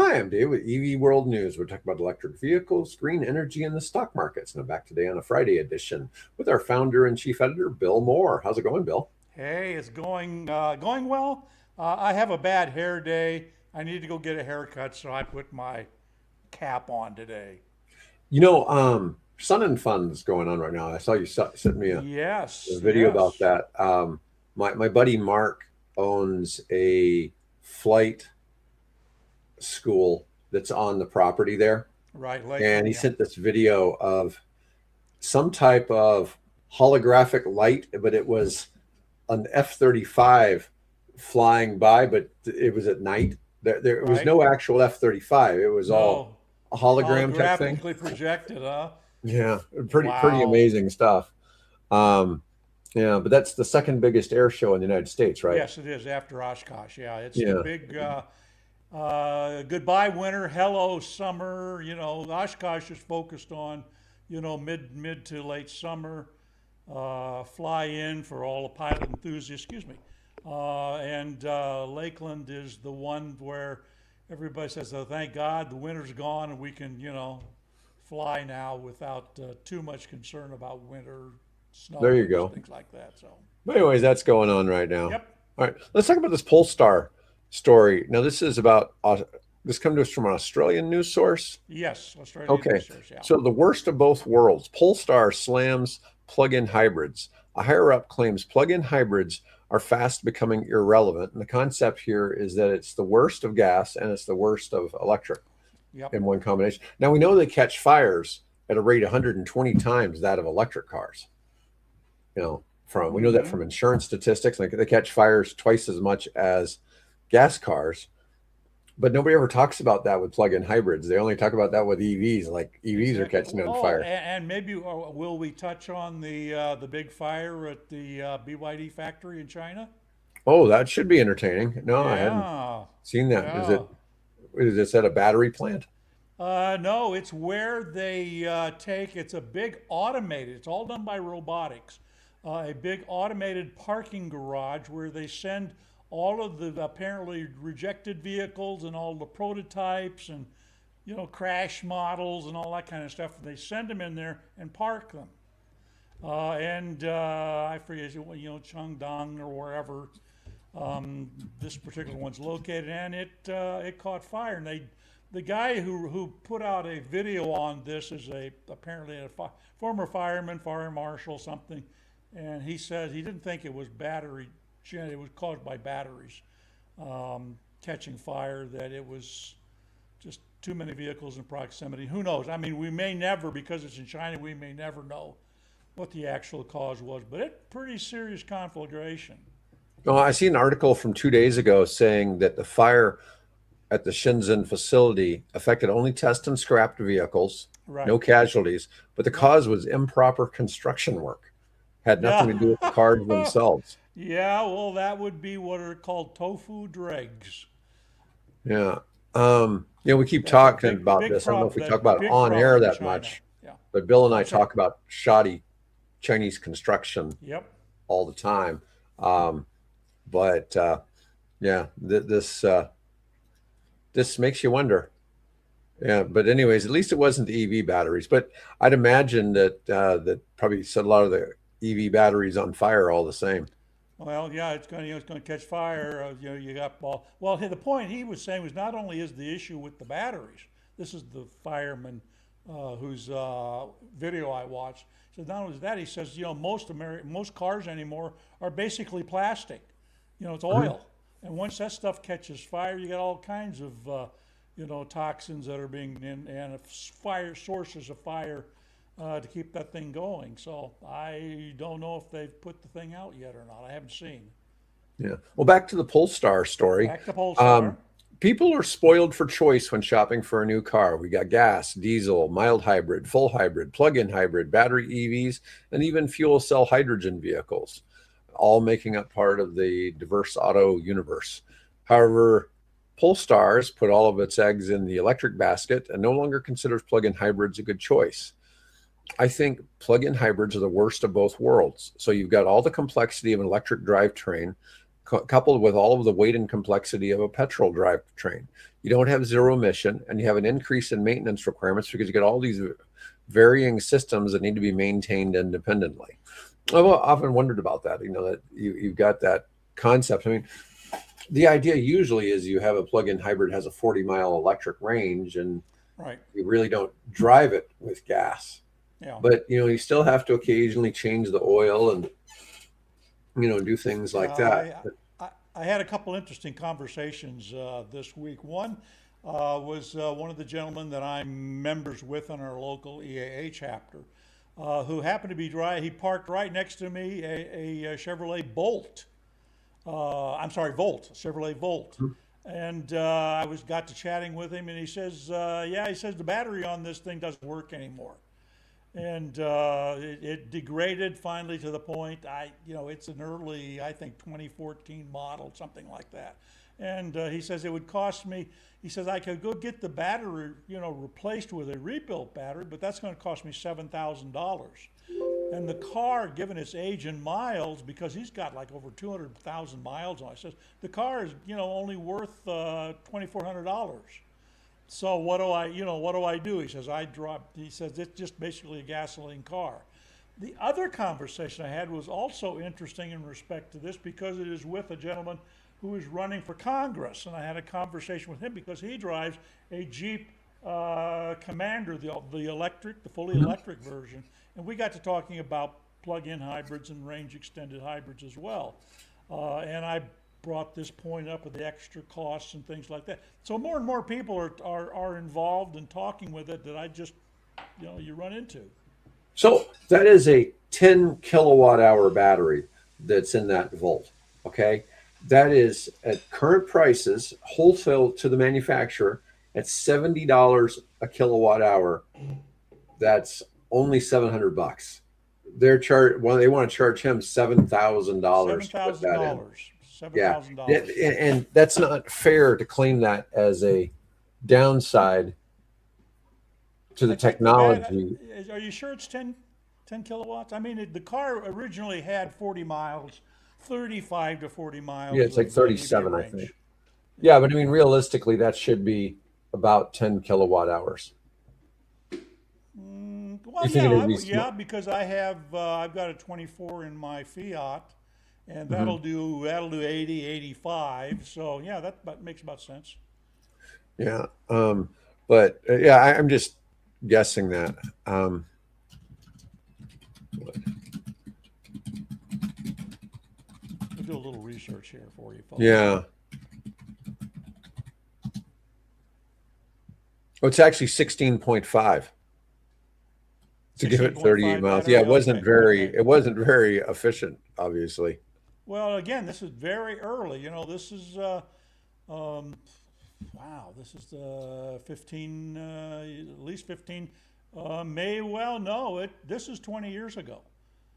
Hi, I'm Dave with EV World News. We're talking about electric vehicles, green energy, and the stock markets. And I'm back today on a Friday edition with our founder and chief editor, Bill Moore. How's it going, Bill? Hey, it's going well. I have a bad hair day. I need to go get a haircut, so I put my cap on today. Sun and Fun's going on right now. I saw you sent me a Yes, video about yes. that. My buddy Mark owns a flight school that's on the property there, Right, and Lakeland, he yeah. sent this video of some type of holographic light, but it was an F-35 flying by, but it was at night. There was Right? no actual F-35. It was all No. a hologram type thing. Holographically projected, huh? Yeah, pretty Wow. amazing stuff. Um, yeah, but that's the second biggest air show in the United States, right? Yes, it is after Oshkosh. Yeah, it's the Yeah. big goodbye winter, hello summer. Oshkosh is focused on, mid to late summer. Fly in for all the pilot enthusiasts, excuse me. And Lakeland is the one where everybody says, oh, thank God the winter's gone and we can, fly now without too much concern about winter There you snow and go. things like that. So, But anyways, that's going on right now. yep. All right, let's talk about this Polestar story. Now, this is about this comes to us from an Australian news source. Yes, Australian Okay, research. Yeah. so the worst of both worlds. Polestar slams plug-in hybrids. A higher up claims plug-in hybrids are fast becoming irrelevant. And the concept here is that it's the worst of gas and it's the worst of electric Yep. in one combination. Now we know they catch fires at a rate 120 times that of electric cars. We know that Mm-hmm. from insurance statistics. Like they catch fires twice as much as gas cars. But nobody ever talks about that with plug-in hybrids. They only talk about that with EVs. Like EVs are Exactly. catching on Oh, fire. and maybe will we touch on the big fire at the BYD factory in China? Oh, that should be entertaining. No, I hadn't Yeah, seen that. yeah. Is this at a battery plant? No, it's where they take. It's a big automated. It's all done by robotics. A big automated parking garage where they send all of the apparently rejected vehicles and all the prototypes and crash models and all that kind of stuff. They send them in there and park them. And I forget, Chengdong or wherever this particular one's located, and it caught fire. And the guy who put out a video on this is apparently a former fireman, fire marshal, something, and he said he didn't think it was it was caused by batteries catching fire. That it was just too many vehicles in proximity. Who knows? I mean, we may never, because it's in China, we may never know what the actual cause was, but it's pretty serious conflagration. Oh, I see an article from 2 days ago saying that the fire at the Shenzhen facility affected only test and scrapped vehicles, no Right. casualties, but the Yep. cause was improper construction work. Had nothing to do with the cars Yeah. themselves. Yeah, well, that would be what are called tofu dregs. Yeah. We keep That's a talking big, about big this. I don't know if problem. we talk That about it big on air problem in that China. much, Yeah. but Bill and I I'm sorry. talk about shoddy Chinese construction Yep. all the time. Um, but yeah, this makes you wonder. Yeah, but anyways, at least it wasn't the EV batteries. But I'd imagine that probably set a lot of the EV batteries on fire all the same. Well, yeah, it's going to catch fire. You got well. The point he was saying was not only is the issue with the batteries. This is the fireman whose video I watched. So not only that, he says most cars anymore are basically plastic. It's Mhm. oil, and once that stuff catches fire, you got all kinds of toxins that are being and fire sources of fire to keep that thing going. So I don't know if they've put the thing out yet or not. I haven't seen. Yeah. Well, back to the Polestar story. Back to Polestar. Um, People are spoiled for choice when shopping for a new car. We got gas, diesel, mild hybrid, full hybrid, plug-in hybrid, battery EVs, and even fuel cell hydrogen vehicles, all making up part of the diverse auto universe. However, Polestar's put all of its eggs in the electric basket and no longer considers plug-in hybrids a good choice. I think plug-in hybrids are the worst of both worlds. So you've got all the complexity of an electric drivetrain coupled with all of the weight and complexity of a petrol drivetrain. you don't have zero emission, and you have an increase in maintenance requirements because you get all these varying systems that need to be maintained independently. I've often wondered about that, that you've got that concept. I mean, the idea usually is you have a plug-in hybrid has a 40-mile electric range, and Right. you really don't drive it with gas. Yeah. But you still have to occasionally change the oil and do things like that. I had a couple interesting conversations this week. One was one of the gentlemen that I'm members with in our local EAA chapter, who happened to be he parked right next to me a Chevrolet Bolt. I'm sorry, Volt, Chevrolet Volt. And I got to chatting with him, and he says, he says the battery on this thing doesn't work anymore. And it degraded finally to the point, it's an early, I think 2014 model, something like that. And he says it would cost me, he says I could go get the battery, replaced with a rebuilt battery, but that's going to cost me $7,000. And the car, given its age and miles, because he's got like over 200,000 miles on it, says the car is, only worth $2,400. So what do I do? He says, he says, it's just basically a gasoline car. The other conversation I had was also interesting in respect to this because it is with a gentleman who is running for Congress. And I had a conversation with him because he drives a Jeep Commander, the electric, the fully electric version. And we got to talking about plug-in hybrids and range extended hybrids as well. And I brought this point up with the extra costs and things like that. So more and more people are involved in talking with it that I just, you run into. So that is a 10 kilowatt hour battery that's in that Volt. Okay. That is at current prices, wholesale to the manufacturer at $70 a kilowatt hour. That's only $700. They want to charge him $7,000 to put that in. $7,000. And that's not fair to claim that as a downside to the technology. Are you sure it's 10 kilowatts? I mean, the car originally had 40 miles, 35 to 40 miles. Yeah, it's like 37, I think. Yeah, but I mean, realistically, that should be about 10 kilowatt hours. Well, because I've got a 24 in my Fiat, and that'll do 80, 85. So yeah, that makes about sense. Yeah, but I'm just guessing that. I'll do a little research here for you, folks. Yeah. Oh, it's actually 16.5 to give it 38 miles. Yeah, it wasn't very efficient, obviously. Well, again, this is very early. This is this is 15, at least 15. This is 20 years ago.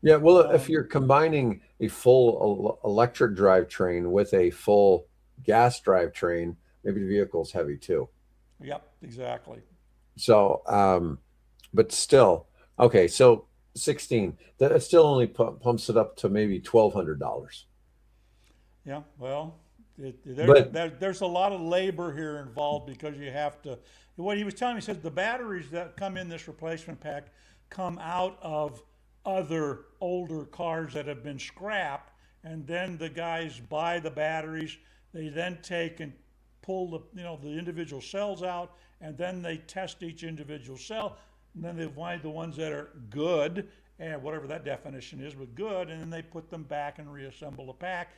Yeah, well, if you're combining a full electric drivetrain with a full gas drivetrain, maybe the vehicle's heavy too. Yep, exactly. So, but still, okay, so 16, that still only pumps it up to maybe $1,200. Yeah, well, there's a lot of labor here involved because you have to, what he was telling me, he says the batteries that come in this replacement pack come out of other older cars that have been scrapped, and then the guys buy the batteries, they then take and pull the individual cells out, and then they test each individual cell, and then they find the ones that are good, and whatever that definition is, but good, and then they put them back and reassemble the pack,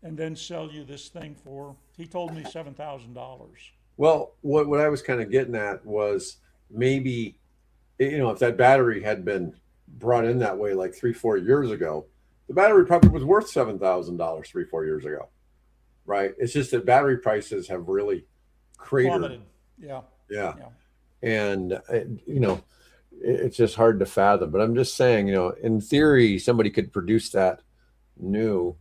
and then sell you this thing for, he told me, $7,000. Well, what I was kind of getting at was maybe, if that battery had been brought in that way like 3-4 years ago, the battery probably was worth $7,000 3-4 years ago, right? It's just that battery prices have really cratered. Plummeted. Yeah. And it's just hard to fathom. But I'm just saying, in theory, somebody could produce that new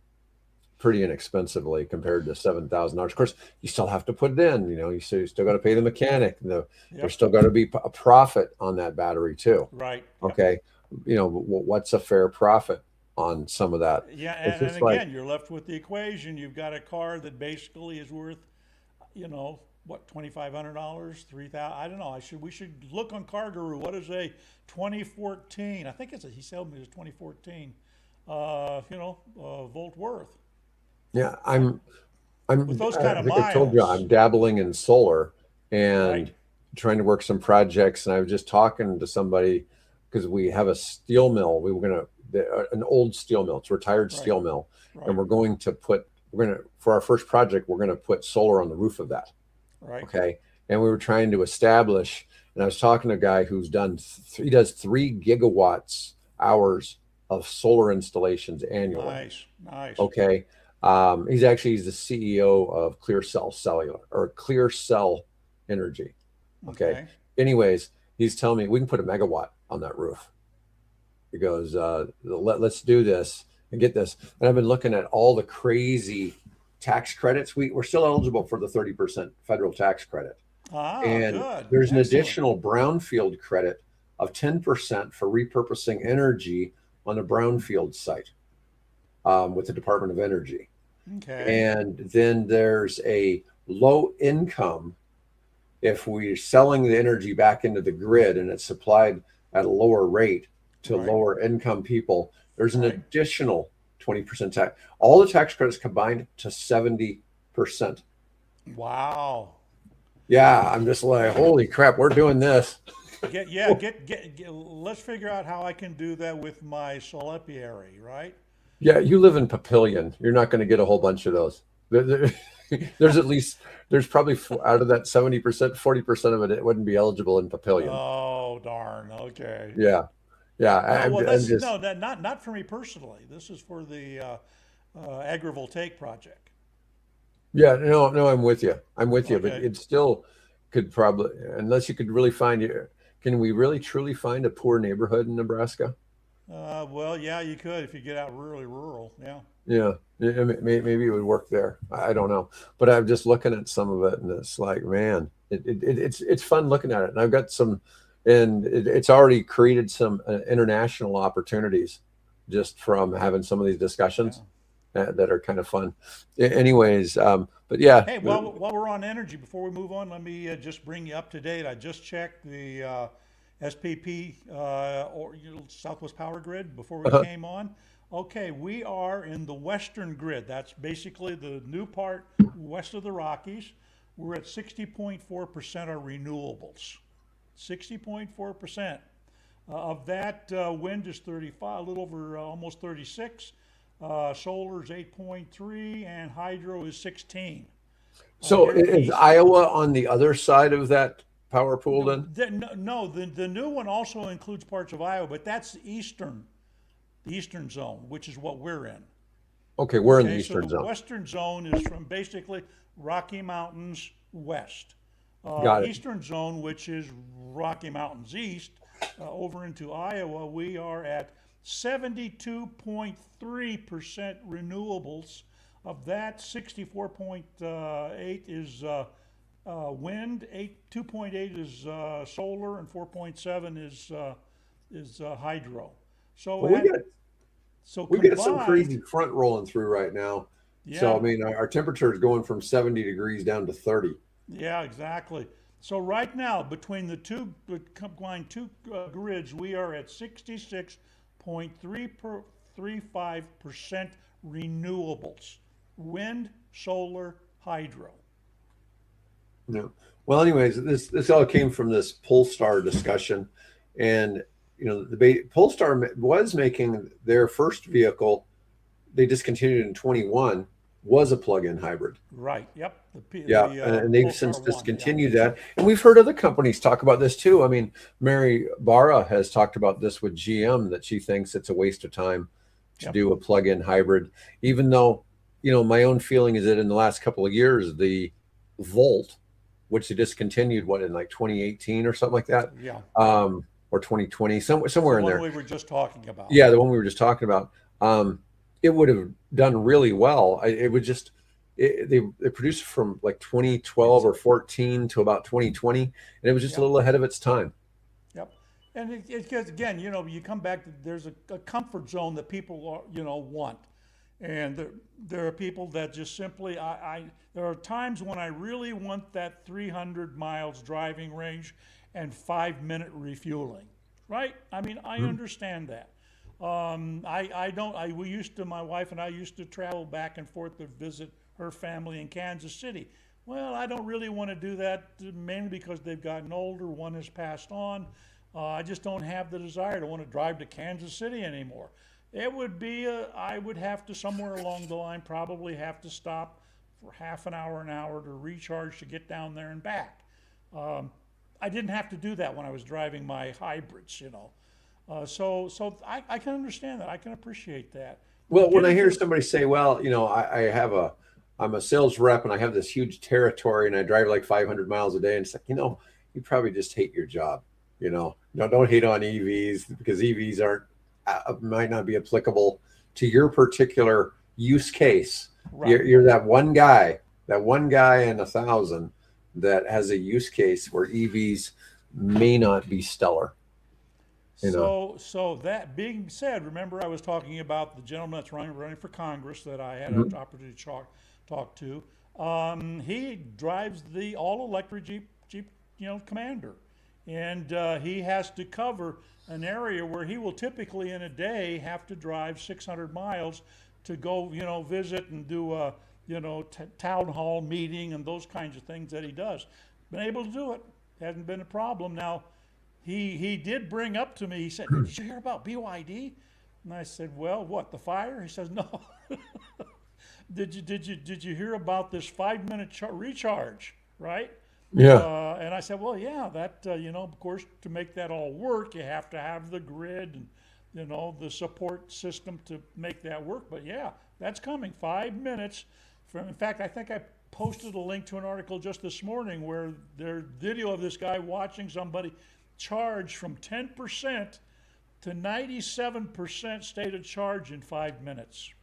pretty inexpensively compared to $7,000. Of course, you still have to put it in. You still got to pay the mechanic. There's still got to be a profit on that battery too. Right. Okay. What's a fair profit on some of that? Yeah, and again, you're left with the equation. You've got a car that basically is worth, what, $2,500, 3,000? I don't know. We should look on Car Guru. What is a 2014? I think he told me it was 2014. Volt worth. Yeah, Right? I'm With those kind I of think I've told you I'm miles, dabbling in solar right? and trying to work some projects. And I was just talking to somebody because we have a steel mill. We were gonna an old steel mill. It's a retired Right, steel mill, and right, we're gonna for our first project we're gonna put solar on the roof of that. right, Okay, and we were trying to establish. And I was talking to a guy who's he does 3 gigawatts hours of solar installations annually. nice, nice. Okay. He's the CEO of Clear Cell Cellular or Clear Cell Energy. Okay. Okay, Anyways, he's telling me we can put a megawatt on that roof. He goes, let's do this and get this. And I've been looking at all the crazy tax credits. We're still eligible for the 30% federal tax credit. And good, there's an excellent. additional brownfield credit of 10% for repurposing energy on a brownfield site with the Department of Energy. Okay, And then there's a low income if we're selling the energy back into the grid and it's supplied at a lower rate to right, lower income people, there's an right. additional 20% tax. All the tax credits combined to 70%. Wow. Yeah, I'm just like, holy crap, we're doing this. Let's figure out how I can do that with my Solepiary, right? Yeah, you live in Papillion. You're not going to get a whole bunch of those. There's at least there's probably out of that 70%, 40% of it wouldn't be eligible in Papillion. Oh, darn. Okay. Yeah, yeah. No, well, I'm that's just no, that not for me personally. This is for the agrivoltaic project. yeah. No, no. I'm with you. I'm with you. But Okay. it still could probably unless you could really find it. Can we really truly find a poor neighborhood in Nebraska? Well, yeah, you could if you get out really rural. Yeah. Yeah, maybe it would work there. I don't know, but I'm just looking at some of it, and it's like, man, it's fun looking at it. And I've got some, and it's already created some international opportunities just from having some of these Yeah. discussions that are kind of fun. Anyways, but yeah, Hey, while we're on energy, before we move on, let me just bring you up to date. I just checked the SPP or Southwest Power Grid before we uh-huh. came on. Okay, we are in the western grid. That's basically the new part west of the Rockies. We're at 60.4% are renewables. 60.4%. Of that, wind is 35, a little over almost 36. Solar is 8.3, and hydro is 16. So Here in the is east, Iowa on the other side of that power pool then? no, the new one also includes parts of Iowa, but that's the eastern zone, which is what we're in. Okay, we're in the Okay, so the eastern zone. western zone is from basically Rocky Mountains west. Got it. Eastern zone, which is Rocky Mountains east, over into Iowa, we are at 72.3% renewables. Of that, 64.8 is wind, 2.8 is solar, and 4.7 is hydro. So Well, at so we got some combined, crazy front rolling through right now. So, I yeah, mean, our temperature is going from 70 degrees down to 30. yeah, exactly. So right now, between the combined two grids, we are at 66.335% renewables: wind, solar, hydro. No. Well, anyways, this all came from this Polestar discussion, and Polestar was making their first vehicle. They discontinued in 21 was a plug-in hybrid. Right. Yep. Yeah, The and they've Polestar since one. Yeah. discontinued that. And we've heard other companies talk about this too. I mean, Mary Barra has talked about this with GM that she thinks it's a waste of time to Yep. do a plug-in hybrid, even though, my own feeling is that in the last couple of years, the Volt, which they discontinued, in like 2018 or something like that, Yeah. or 2020, It's the somewhere in one there. we were just talking about. Yeah, the one we were just talking about. It would have done really well. It would just they produced from like 2012 or 14 to about 2020, and it was just a Yep. little ahead of its time. Yep. And it gets, again, you come back to there's a comfort zone that people want. And there are people that just simply, there are times when I really want that 300 miles driving range and 5 minute refueling, right? I mean, I Mhm. understand that. I don't, we used to, my wife and I used to travel back and forth to visit her family in Kansas City. Well, I don't really want to do that, mainly because they've gotten older. One has passed on. I just don't have the desire to want to drive to Kansas City anymore. It would be, I would have to, somewhere along the line, probably have to stop for half an hour to recharge to get down there and back. Um, I didn't have to do that when I was driving my hybrids, you know. So I can understand that. I can appreciate that. Well, But when I getting hear to, somebody say, well, I'm a sales rep and I have this huge territory and I drive like 500 miles a day, and it's like, you probably just hate your job. No, don't hate on EVs, because EVs aren't might not be applicable to your particular use case. right. You're that one guy in 1,000 that has a use case where EVs may not be stellar. You know. So that being said, remember I was talking about the gentleman that's running for Congress that I had an Mhm. opportunity to talk to. He drives the all electric Jeep, Commander, and he has to cover an area where he will typically in a day have to drive 600 miles to go, visit and do a, town hall meeting and those kinds of things that he does. Been able to do it. Hasn't been a problem. Now, he did bring up to me, he said, "Did you hear about BYD?" And I said, "Well, what, the fire?" He says, "No." Did you hear about this 5 minute recharge, right? Yeah. And I said, "Well, yeah, that of course, to make that all work, you have to have the grid and the support system to make that work. But yeah, that's coming. 5 minutes from. In fact, I think I posted a link to an article just this morning where there's video of this guy watching somebody charge from 10% to 97% state of charge in 5 minutes.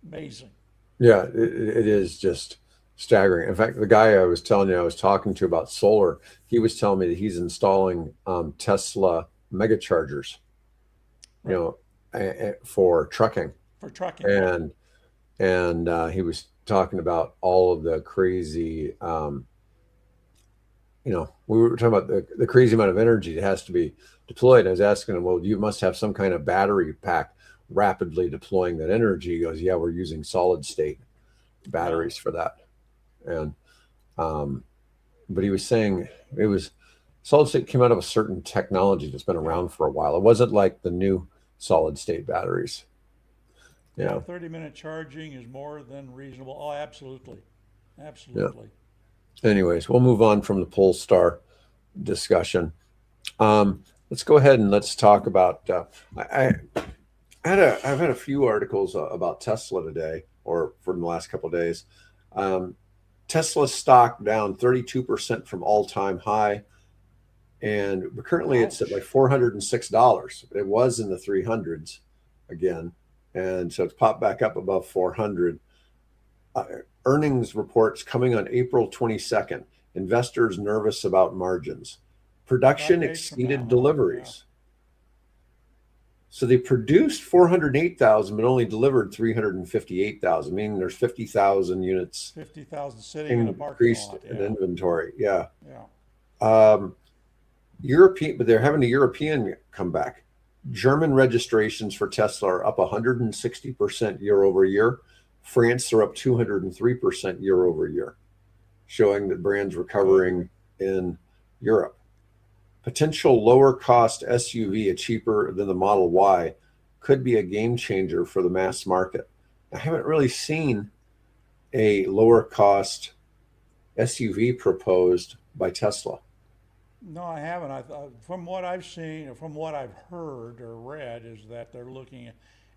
Amazing. Yeah, it is just staggering. In fact, the guy I was telling you I was talking to about solar, he was telling me that he's installing Tesla mega chargers, you Right. know, for trucking, For trucking, yeah. and he was talking about all of the crazy, we were talking about the crazy amount of energy that has to be deployed. I was asking him, well, you must have some kind of battery pack rapidly deploying that energy. He goes, yeah, we're using solid state Yeah. batteries for that. And but he was saying it was solid state came out of a certain technology that's been Yeah. around for a while. It wasn't like the new solid state batteries. Yeah. Yeah, 30-minute charging is more than reasonable. Oh, absolutely. yeah. Absolutely. Anyways, we'll move on from the Polestar discussion. Let's go ahead and let's talk about. I've had a few articles about Tesla today, or for the last couple of days. Um, Tesla stock down 32% from all-time high, and currently it's at like Ouch. $406. It was in the 300s again, and so it's popped back up above 400. Uh, Earnings reports coming on April 22nd. Investors nervous about margins. Production 5 days from now, exceeded huh? Yeah. deliveries. So they produced 408,000, but only delivered 358,000, meaning there's 50,000 units 50,000 sitting in a parking increased lot. in Yeah. inventory. Yeah. Yeah. Um, European, but they're having a European comeback. German registrations for Tesla are up 160% year over year. France are up 203% year over year, showing that brands Good. recovering in Europe. Potential lower cost SUV, a cheaper than the Model Y, could be a game changer for the mass market. I haven't really seen a lower cost SUV proposed by Tesla. No, I haven't. From what I've seen, from what I've heard or read, is that they're looking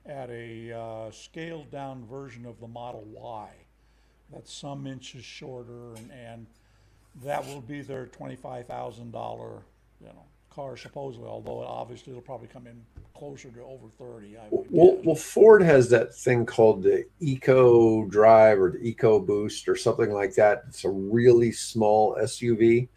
at a scaled down version of the Model Y that's some inches shorter, and that will be their $25,000, car supposedly. Although obviously it'll probably come in closer to over 30, I would Well, guess. well, Ford has that thing called the Eco Drive or the Eco Boost or something like that. It's a really small SUV.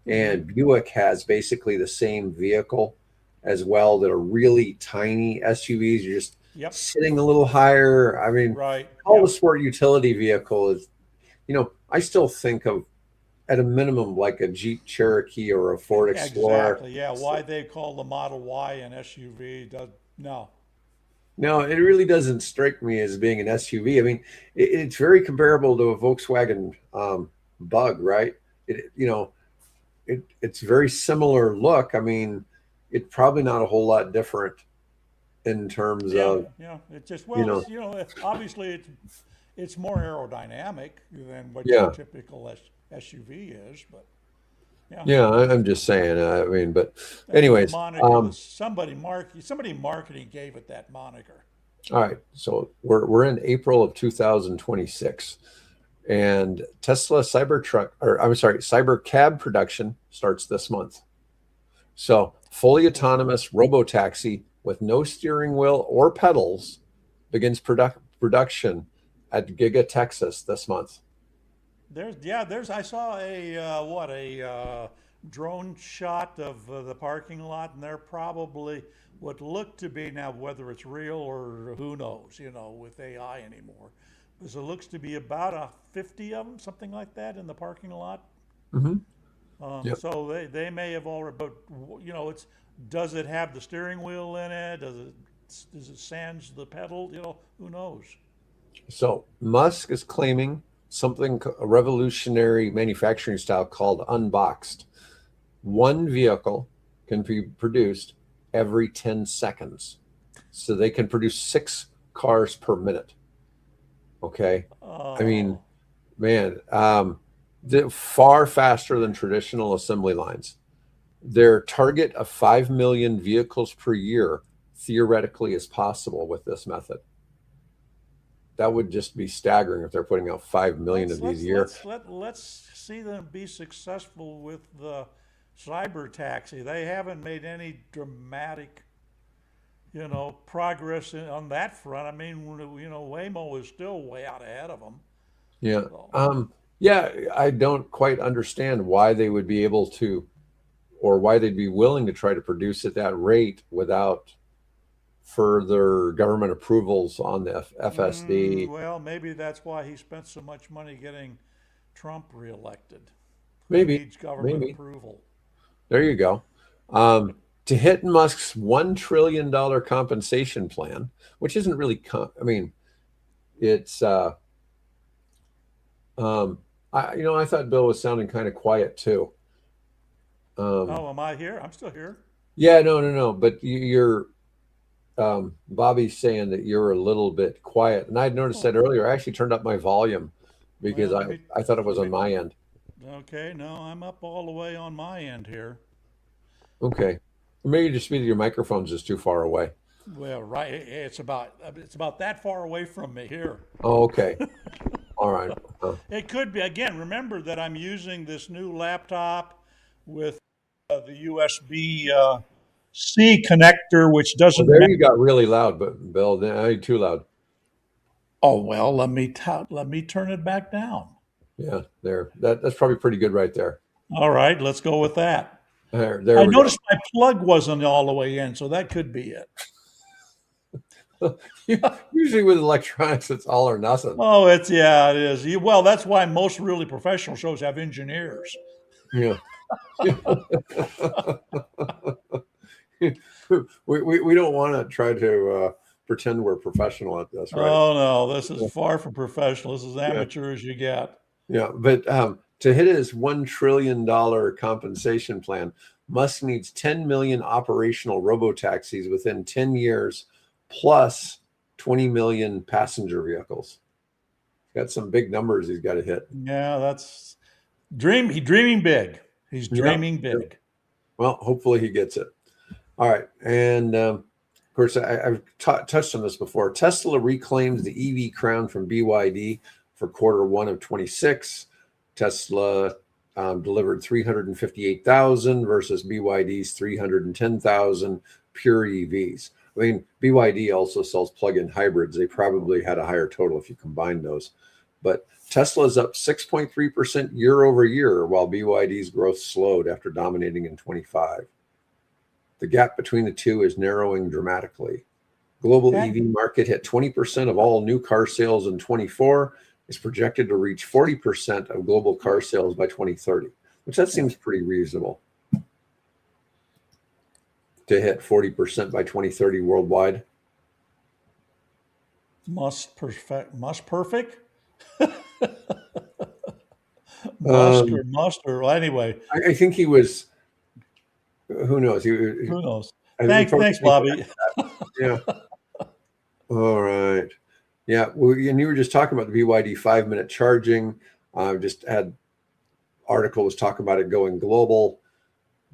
Mm-hmm. And Buick has basically the same vehicle as well, that are really tiny SUVs. You just Yep. sitting a little higher. I mean, Right. all the Yep. sport utility vehicle is, I still think of at a minimum like a Jeep Cherokee or a Ford Explorer. Exactly. Yeah. Why they call the Model Y an SUV does no. No, it really doesn't strike me as being an SUV. I mean, it's very comparable to a Volkswagen Bug, right? It's very similar look. I mean, it's probably not a whole lot different in terms Yeah. of, Yeah. It just you well, know, it's obviously it's more aerodynamic than what your yeah, typical SUV is, but yeah. yeah. I'm just saying. I mean, but That's the anyways, moniker that somebody marketing gave it that moniker. all right. So we're in April of 2026, and Tesla Cybertruck, or I'm sorry, Cybercab production starts this month. So fully autonomous robotaxi with no steering wheel or pedals begins production at Giga Texas this month. There's I saw a drone shot of the parking lot, and they're probably what looked to be, now whether it's real or who knows, with AI anymore, because it looks to be about 50 of them, something like that, in the parking lot. Hmm. Yep. So they may have already, but it's, does it have the steering wheel in it? Does it sans the pedal? Who knows? So Musk is claiming something, a revolutionary manufacturing style called Unboxed. One vehicle can be produced every 10 seconds. So they can produce 6 cars per minute. Okay. I mean, Oh, man, far faster than traditional assembly lines. Their target of 5 million vehicles per year theoretically is possible with this method. That would just be staggering if they're putting out 5 million let's of these a let's year. let's let's see them be successful with the cyber taxi. They haven't made any dramatic, progress on that front. I mean, Waymo is still way out ahead of them. Yeah. So, Yeah, I don't quite understand why they would be able to, or why they'd be willing to try to produce at that rate without further government approvals on the FSD. well, maybe that's why he spent so much money getting Trump reelected. He Maybe, needs government maybe. approval. There you go. To hit Musk's $1 trillion compensation plan, which isn't really, I mean, it's, I thought Bill was sounding kind of quiet too. Um, Oh, am I here? I'm still here. yeah, no, no, no. But you're, Bobby's saying that you're a little bit quiet. And I'd noticed Oh, that earlier. I actually turned up my volume because well, I thought it was let on me, my end. okay, no, I'm up all the way on my end here. Okay. Maybe just your microphone's just too far away. Well, right, it's about that far away from me here. Oh, okay. All right. It could be, again, remember that I'm using this new laptop with the USB C connector, which Well, doesn't there match. you got really loud, but Bill, now you're too loud. Oh, well, let me turn it back down. Yeah, there. That's probably pretty good right there. All right, let's go with that. There I we go. noticed my plug wasn't all the way in, so that could be it. Usually with electronics, it's all or nothing. Oh, yeah, it is. Well, that's why most really professional shows have engineers. Yeah. we don't want to try to pretend we're professional at this, right? Oh no, this is far from professional. This is Yeah. amateur as you get. Yeah. But to hit his $1 trillion compensation plan, Musk needs 10 million operational robotaxis within 10 years, plus 20 million passenger vehicles. Got some big numbers he's got to hit. Yeah, that's He's dreaming big. He's Yeah. dreaming big. Well, hopefully he gets it. All right. And of course, I've touched on this before. Tesla reclaims the EV crown from BYD for Q1 of 26. Tesla delivered 358,000 versus BYD's 310,000 pure EVs. I mean, BYD also sells plug-in hybrids. They probably had a higher total if you combine those. But Tesla is up 6.3% year over year, while BYD's growth slowed after dominating in 25. The gap between the two is narrowing dramatically. Global Okay. EV market hit 20% of all new car sales in 24, is projected to reach 40% of global car sales by 2030, which that seems pretty reasonable to hit 40% by 2030 worldwide. Must perfect. Must perfect. Musk Um, or must or well, anyway. I think he was, who knows? Who knows? I think we Thanks, probably thanks, think, Bobby. yeah. All right. Yeah. Well, and you were just talking about the BYD 5-minute charging. Just had article was talking about it going global.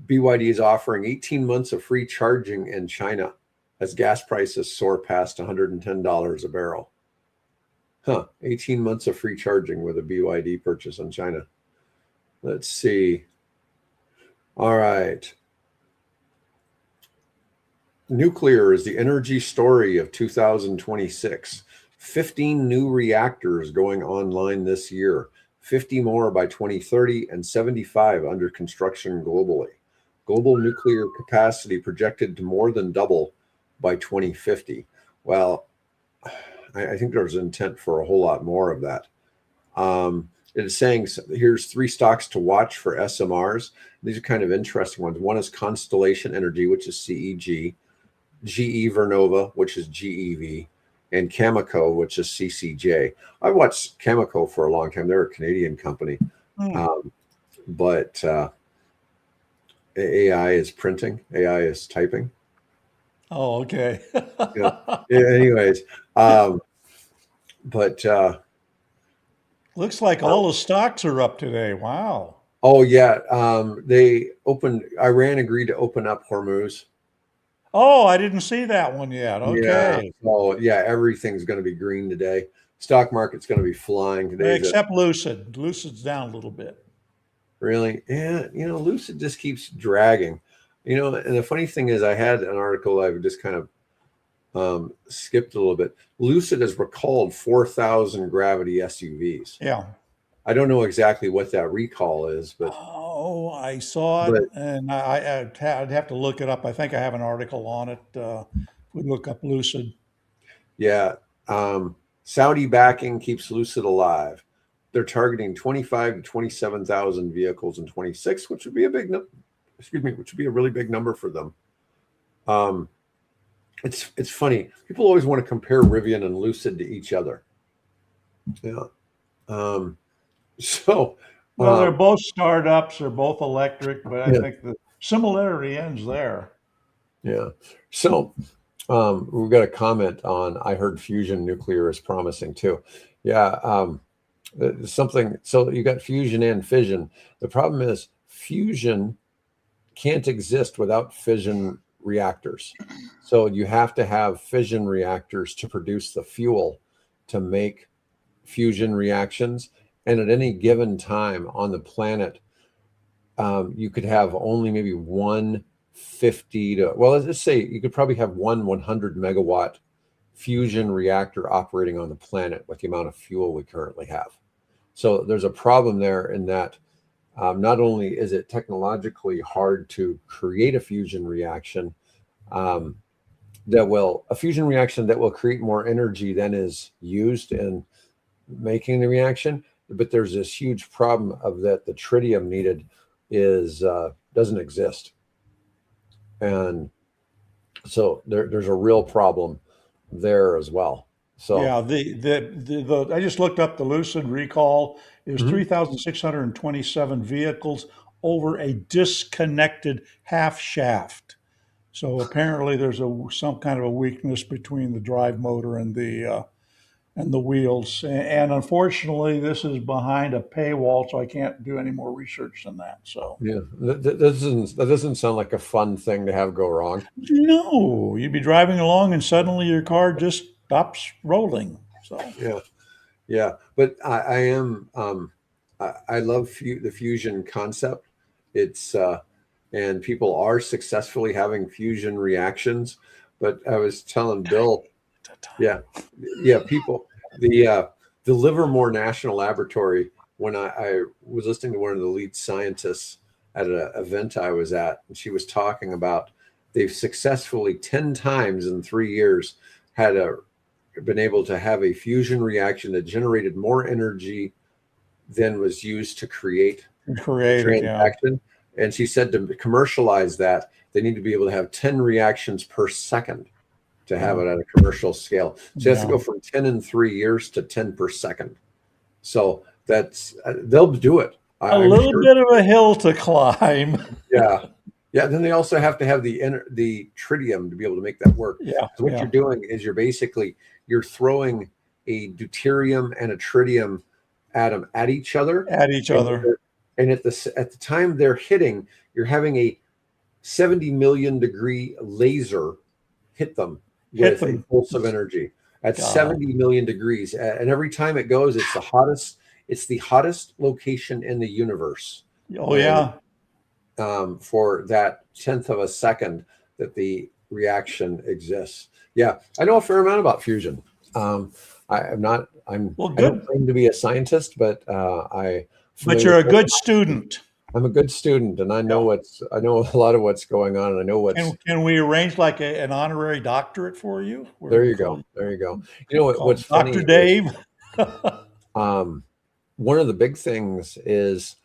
BYD is offering 18 months of free charging in China as gas prices soar past $110 a barrel. Huh. 18 months of free charging with a BYD purchase in China. Let's see. All right. Nuclear is the energy story of 2026. 15 new reactors going online this year, 50 more by 2030, and 75 under construction globally. Global nuclear capacity projected to more than double by 2050. Well, I think there's intent for a whole lot more of that. It is saying here's 3 stocks to watch for SMRs. These are kind of interesting ones. One is Constellation Energy, which is CEG. GE Vernova, which is GEV, and Cameco, which is CCJ. I watched Cameco for a long time. They're a Canadian company, Hmm. but AI is printing, AI is typing. Oh, okay. Yeah. Yeah, anyways, but Looks like all the stocks are up today. Wow. oh yeah, they opened. Iran agreed to open up Hormuz. Oh, I didn't see that one yet. Yeah. Okay. So yeah, everything's going to be green today. Stock market's going to be flying. Today's a Except Lucid. Lucid's down a little bit. really, yeah, Lucid just keeps dragging. And the funny thing is, I had an article I've just kind of skipped a little bit. Lucid has recalled 4,000 Gravity SUVs. Yeah. I don't know exactly what that recall is, but Oh, I saw it, but and I'd have to look it up. I think I have an article on it. If we look up Lucid. yeah, Saudi backing keeps Lucid alive. They're targeting 25 to 27,000 vehicles in 26, which would be a big excuse me, which would be a really big number for them. Um, it's funny. People always want to compare Rivian and Lucid to each other. Yeah. Um, so Well, they're both startups. They're both electric, but I yeah, think the similarity ends there. yeah. So we've got a comment on I heard fusion nuclear is promising too. Yeah. Something so you got fusion and fission. The problem is fusion can't exist without fission reactors. So you have to have fission reactors to produce the fuel to make fusion reactions. And at any given time on the planet, you could have only maybe 150 to, well, let's say you could probably have one 100 megawatt fusion reactor operating on the planet with the amount of fuel we currently have. So there's a problem there in that not only is it technologically hard to create a fusion reaction a fusion reaction that will create more energy than is used in making the reaction, but there's this huge problem of that the tritium needed is doesn't exist, and so there's a real problem there as well. So Yeah, the I just looked up the Lucid recall is mhm. 3,627 vehicles over a disconnected half shaft. So apparently there's some kind of a weakness between the drive motor and the wheels. And unfortunately, this is behind a paywall, so I can't do any more research than that. So Yeah, that doesn't sound like a fun thing to have go wrong. no, you'd be driving along and suddenly your car just stops rolling. So Yeah, yeah, but I am I love the fusion concept. It's and people are successfully having fusion reactions. But I was telling Bill, yeah, yeah, people the Livermore National Laboratory. When I was listening to one of the lead scientists at an event I was at, and she was talking about they've successfully 10 times in 3 years had been able to have a fusion reaction that generated more energy than was used to create the Created, yeah. transaction. And she said to commercialize that, they need to be able to have 10 reactions per second to have it at a commercial scale. So it has to go from 10 in 3 years to 10 per second. So that's, they'll do it. A little bit of a hill to climb. Yeah. Yeah. Then they also have to have the tritium to be able to make that work. Yeah. So what you're doing is you're throwing a deuterium and a tritium atom at each other. And at the time they're hitting, you're having a 70 million degree laser hit them with a pulse of energy at 70 million degrees. And every time it goes, it's the hottest location in the universe. Oh, yeah. For that 1/10 of a second that the reaction exists. Yeah, I know a fair amount about fusion. I don't claim to be a scientist, but But you're a good student. I'm a good student, and I know a lot of what's going on, and I know what's. Can we arrange like an honorary doctorate for you? There you go. There you go. You know what's funny? Dr. Dave. One of the big things is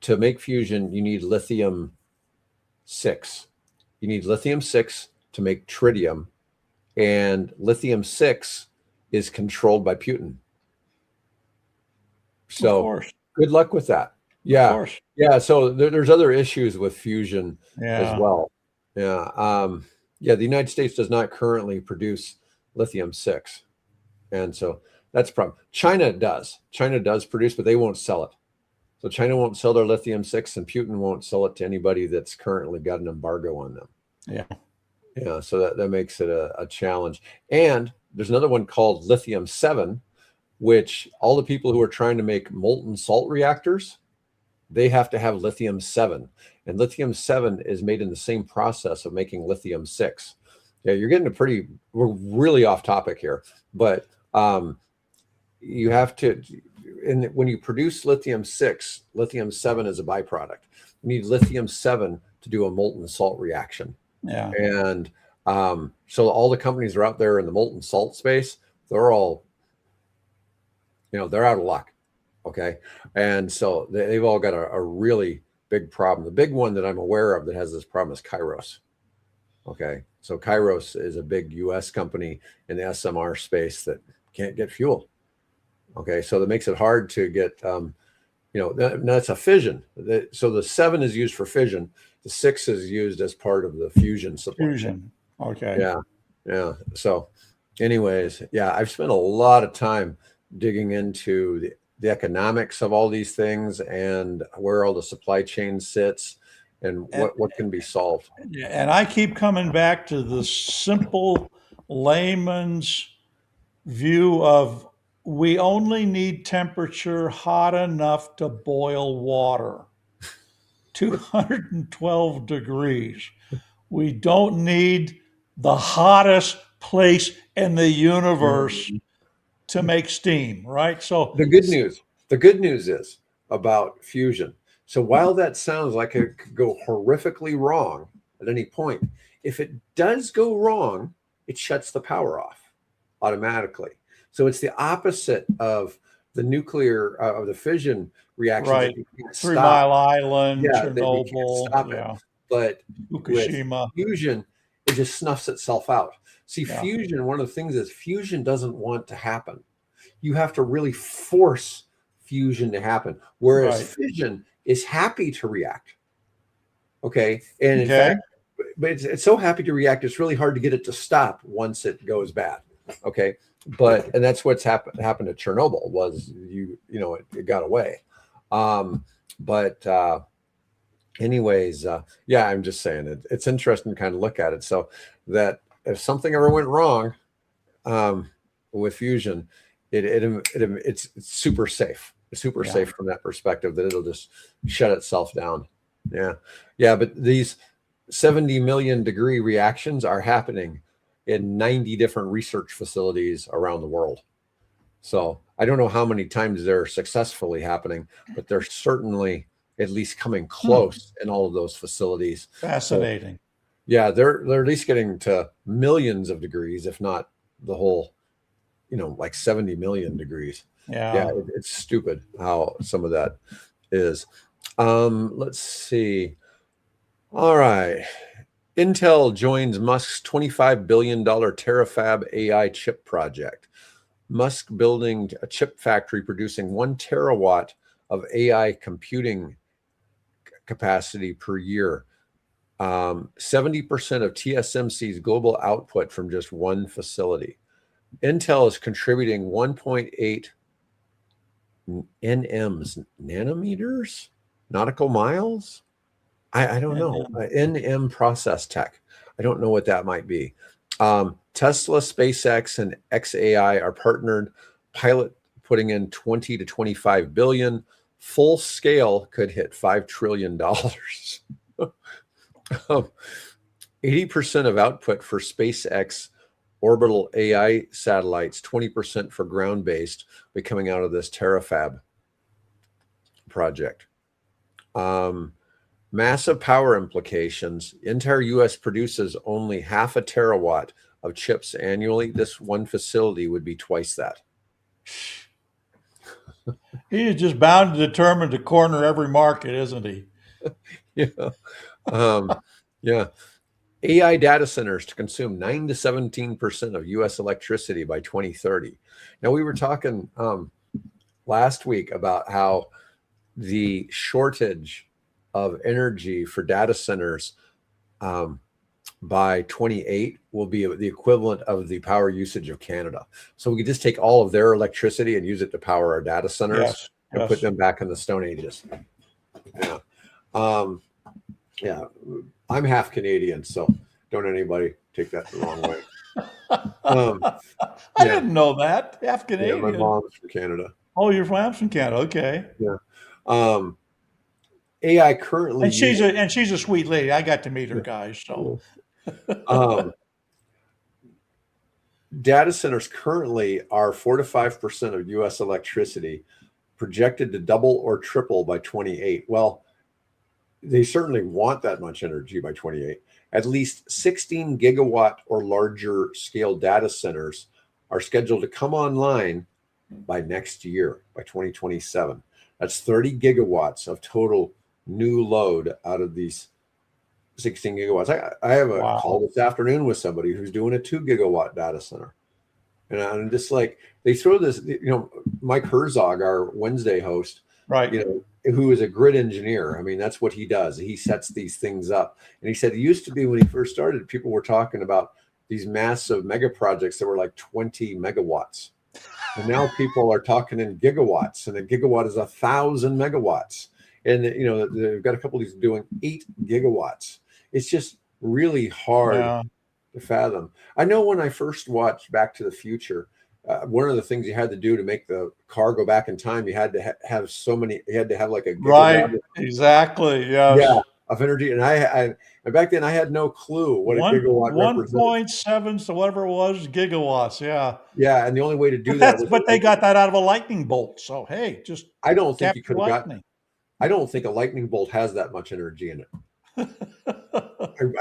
to make fusion, you need lithium-6. You need lithium-6 to make tritium, and lithium-6 is controlled by Putin. So good luck with that. Yeah. Yeah. So there's other issues with fusion as well. Yeah. The United States does not currently produce lithium-6. And so that's a problem. China does produce, but they won't sell it. So China won't sell their lithium-6, and Putin won't sell it to anybody that's currently got an embargo on them. Yeah. Yeah. So that makes it a challenge. And there's another one called lithium-7, which all the people who are trying to make molten salt reactors, they have to have lithium-7. And lithium-7 is made in the same process of making lithium-6. Yeah, you're getting we're really off topic here, but you have to, and when you produce lithium-6, lithium-7 is a byproduct. You need lithium-7 to do a molten salt reaction. Yeah. And so all the companies are out there in the molten salt space, they're all, they're out of luck. Okay. And so they've all got a really big problem. The big one that I'm aware of that has this problem is Kairos. Okay. So Kairos is a big US company in the SMR space that can't get fuel. Okay. So that makes it hard to get, that's a fission. So the 7 is used for fission. The 6 is used as part of the fusion supply. Fusion. Okay. Yeah. Yeah. So anyways, yeah, I've spent a lot of time digging into the economics of all these things and where all the supply chain sits and what can be solved. Yeah, and I keep coming back to the simple layman's view of we only need temperature hot enough to boil water, 212 degrees. We don't need the hottest place in the universe to make steam, right? So the good news is about fusion. So while that sounds like it could go horrifically wrong at any point, if it does go wrong, it shuts the power off automatically. So it's the opposite of the nuclear of the fission reaction. Right. 3 Mile Island, Chernobyl, but Fukushima. With fusion, it just snuffs itself out. See, fusion, one of the things is fusion doesn't want to happen. You have to really force fusion to happen, whereas fission is happy to react. Okay. And in fact, but it's so happy to react, it's really hard to get it to stop once it goes bad. Okay. And that's what's happened to Chernobyl was it got away. Anyways, I'm just saying it's interesting to kind of look at it. So that if something ever went wrong with fusion, it's super safe. It's super safe from that perspective that it'll just shut itself down. Yeah. Yeah. But these 70 million degree reactions are happening in 90 different research facilities around the world. So I don't know how many times they're successfully happening, but they're certainly at least coming close in all of those facilities. Fascinating. Yeah, they're at least getting to millions of degrees, if not the whole, like 70 million degrees. Yeah, Yeah. it's stupid how some of that is. Let's see. All right. Intel joins Musk's $25 billion terafab AI chip project. Musk building a chip factory producing 1 terawatt of AI computing capacity per year. 70% of TSMC's global output from just one facility. Intel is contributing 1.8 NMs, nanometers, nautical miles. I don't know. NM process tech. I don't know what that might be. Tesla, SpaceX, and XAI are partnered. Pilot putting in 20 to 25 billion. Full scale could hit $5 trillion. 80% of output for SpaceX orbital AI satellites, 20% for ground-based, be coming out of this terafab project. Massive power implications. Entire U.S. produces only 0.5 terawatt of chips annually. This one facility would be twice that. He is just bound and determined to corner every market, isn't he? Yeah. Yeah. AI data centers to consume 9 to 17% of U.S. electricity by 2030. Now, we were talking last week about how the shortage of energy for data centers by 28 will be the equivalent of the power usage of Canada. So we could just take all of their electricity and use it to power our data centers Yes. and Yes. put them back in the Stone Ages. Yeah. Yeah. I'm half Canadian, so don't anybody take that the wrong way. I didn't know that. Half Yeah, my Canadian. mom's from Canada. Oh, you're from Canada. Okay. Yeah. AI currently And she's uses. a sweet lady. I got to meet her, guys. So Um, Data centers currently are 4 to 5% of U.S. electricity, projected to double or triple by 28. Well, they certainly want that much energy by 28. At least 16 gigawatt or larger scale data centers are scheduled to come online by next year, by 2027. That's 30 gigawatts of total new load out of these 16 gigawatts. I have a call wow. this afternoon with somebody who's doing a 2 gigawatt data center. And I'm just like, they throw this, Mike Herzog, our Wednesday host, Right. Who is a grid engineer. I mean, that's what he does. He sets these things up. And he said it used to be when he first started, people were talking about these massive mega projects that were like 20 megawatts. And now people are talking in gigawatts, and a gigawatt is 1,000 megawatts. And they've got a couple of these doing 8 gigawatts. It's just really hard Yeah. to fathom. I know when I first watched Back to the Future, one of the things you had to do to make the car go back in time, you had to have so many. You had to have like a gigawatt. Right. Exactly. Yeah, Yes. of energy. And and back then I had no clue what a gigawatt represented. 1.7 to whatever it was gigawatts. Yeah. Yeah, and the only way to do But that that's was but they got that out of a lightning bolt. So hey, just I don't think you capture could have got. lightning. I don't think a lightning bolt has that much energy in it.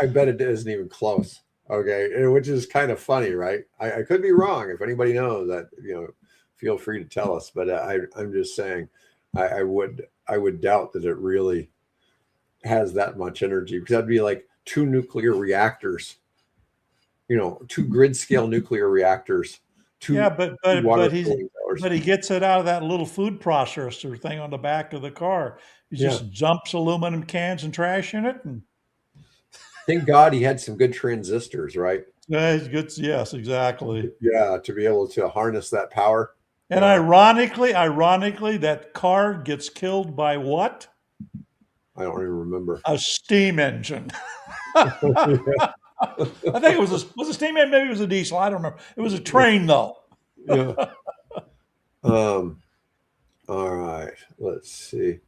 I bet it isn't even close. Okay, which is kind of funny, right? I could be wrong. If anybody knows that, feel free to tell us. But I'm just saying, I would doubt that it really has that much energy, because that'd be like 2 nuclear reactors, 2 grid scale nuclear reactors, Yeah, two but water but he's cooling towers. but he gets it out of that little food processor thing on the back of the car. He Yeah, just dumps aluminum cans and trash in it, and thank God he had some good transistors, right? it's good. Yes, exactly. Yeah, to be able to harness that power. And Yeah, ironically, that car gets killed by what? I don't even remember. A steam engine. I think it was a steam engine. Maybe it was a diesel. I don't remember. It was a train, though. Yeah. Um, all right. Let's see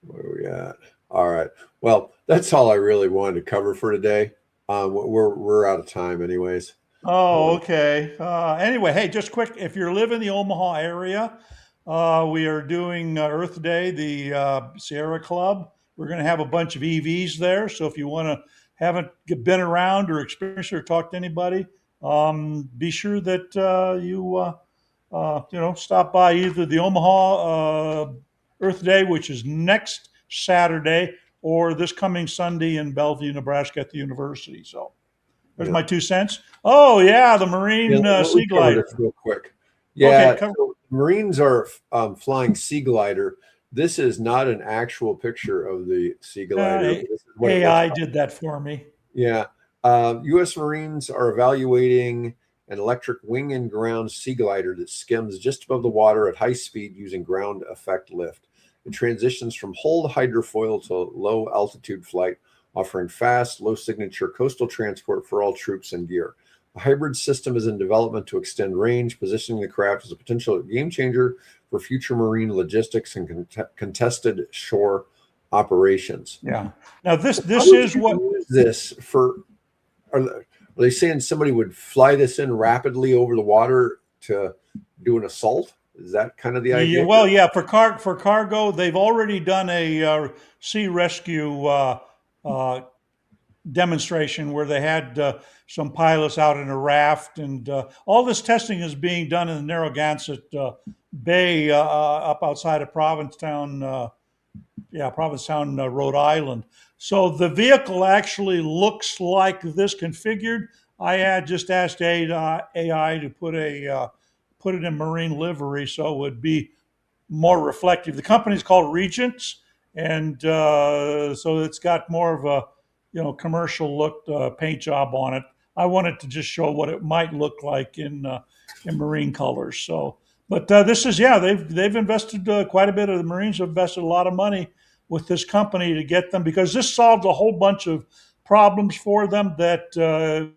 where we at. All right. Well, that's all I really wanted to cover for today. We're out of time, anyways. Oh, okay. Anyway, hey, just quick. If you live in the Omaha area, we are doing Earth Day, the Sierra Club. We're going to have a bunch of EVs there. So if you want to haven't been around or experienced or talked to anybody, be sure that you stop by either the Omaha Earth Day, which is next Saturday, or this coming Sunday in Bellevue, Nebraska at the university. So there's Yeah. my 2 cents. Oh yeah, the Marine Let me Sea cover Glider. this real quick. Okay, Yeah, so Marines are flying Sea Glider. This is not an actual picture of the Sea Glider. This is what it looks AI like. did that for me. Yeah. U.S. Marines are evaluating an electric wing and ground sea glider that skims just above the water at high speed using ground effect lift. It transitions from hull hydrofoil to low altitude flight, offering fast, low signature coastal transport for all troops and gear. A hybrid system is in development to extend range, positioning the craft as a potential game changer for future marine logistics and contested shore operations. Yeah. Now this How this would is you what use this for? Are they saying somebody would fly this in rapidly over the water to do an assault? Is that kind of the yeah, idea? well, yeah, for cargo, they've already done a sea rescue demonstration where they had some pilots out in a raft, and all this testing is being done in the Narragansett Bay up outside of Provincetown, Rhode Island. So the vehicle actually looks like this configured. I had just asked AI to put it in marine livery so it would be more reflective. The company's called Regents, and so it's got more of a commercial look paint job on it. I wanted to just show what it might look like in marine colors. So, but this is they've invested quite a bit. Of the Marines have invested a lot of money with this company to get them, because this solves a whole bunch of problems for them that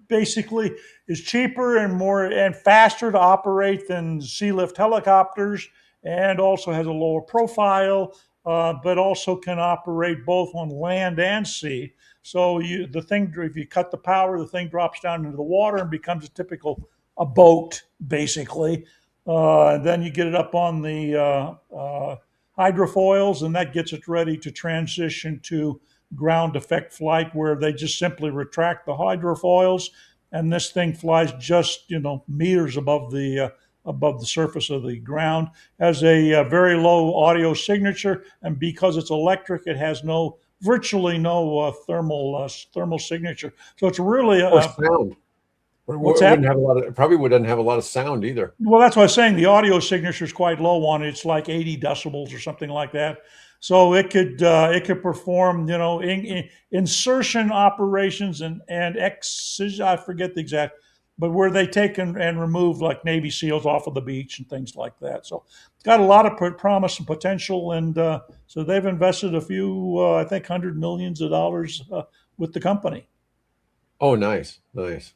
basically is cheaper and more and faster to operate than sea lift helicopters, and also has a lower profile, but also can operate both on land and sea. So the thing, if you cut the power, the thing drops down into the water and becomes a boat basically. And then you get it up on the hydrofoils, and that gets it ready to transition to ground effect flight, where they just simply retract the hydrofoils, and this thing flies just meters above the surface of the ground. Has a very low audio signature, and because it's electric, it has virtually no thermal signature. So it's really Or sound? what's It that? wouldn't have a lot of. It probably wouldn't have a lot of sound either. Well, that's what I was saying. The audio signature is quite low on it. It's like 80 decibels or something like that. So it could perform, insertion operations and excision. I forget the exact, but where they take and remove like Navy SEALs off of the beach and things like that. So it's got a lot of promise and potential, and so they've invested a few, I think, hundred millions of dollars with the company. Oh, nice, nice.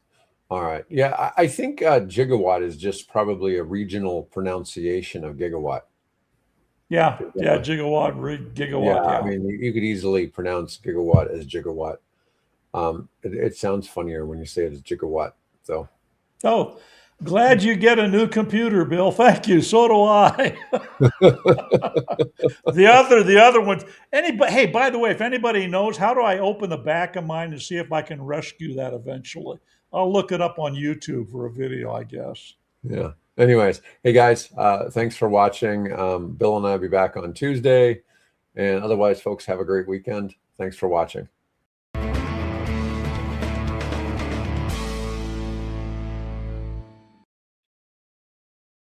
All right. Yeah, I think gigawatt is just probably a regional pronunciation of gigawatt. Yeah, yeah, Yeah, gigawatt, I yeah. mean, you could easily pronounce gigawatt as gigawatt. It sounds funnier when you say it as gigawatt. So, Oh, glad you get a new computer, Bill. Thank you. So do I. The other ones. Anybody? Hey, by the way, if anybody knows, how do I open the back of mine to see if I can rescue that eventually? I'll look it up on YouTube for a video, I guess. yeah. Anyways, hey guys, thanks for watching. Bill and I will be back on Tuesday. And otherwise, folks, have a great weekend. Thanks for watching.